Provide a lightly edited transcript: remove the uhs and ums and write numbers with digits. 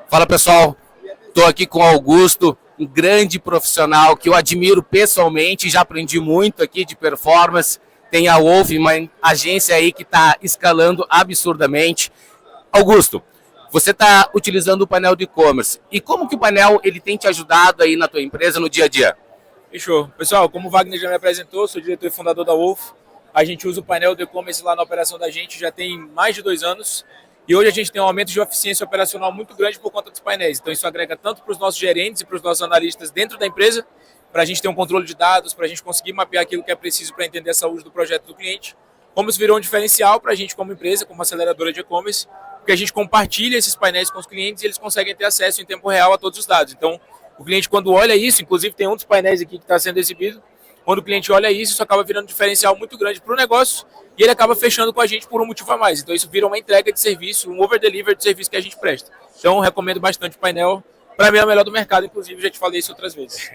Fala pessoal, estou aqui com o Augusto, um grande profissional que eu admiro pessoalmente, já aprendi muito aqui de performance. Tem a Wolf, uma agência aí que está escalando absurdamente. Augusto, você está utilizando o painel de e-commerce. E como que o painel ele tem te ajudado aí na tua empresa no dia a dia? Fechou. Pessoal, como o Wagner já me apresentou, sou diretor e fundador da Wolf. A gente usa o painel do e-commerce lá na operação da gente já tem mais de 2 anos. E hoje a gente tem um aumento de eficiência operacional muito grande por conta dos painéis. Então isso agrega tanto para os nossos gerentes e para os nossos analistas dentro da empresa, para a gente ter um controle de dados, para a gente conseguir mapear aquilo que é preciso para entender a saúde do projeto do cliente. Como isso virou um diferencial para a gente como empresa, como aceleradora de e-commerce, porque a gente compartilha esses painéis com os clientes e eles conseguem ter acesso em tempo real a todos os dados. Então o cliente, quando olha isso, inclusive tem um dos painéis aqui que está sendo exibido, quando o cliente olha isso, isso acaba virando um diferencial muito grande para o negócio e ele acaba fechando com a gente por um motivo a mais. Então isso vira uma entrega de serviço, um over-deliver de serviço que a gente presta. Então recomendo bastante o painel. Para mim é o melhor do mercado, inclusive já te falei isso outras vezes.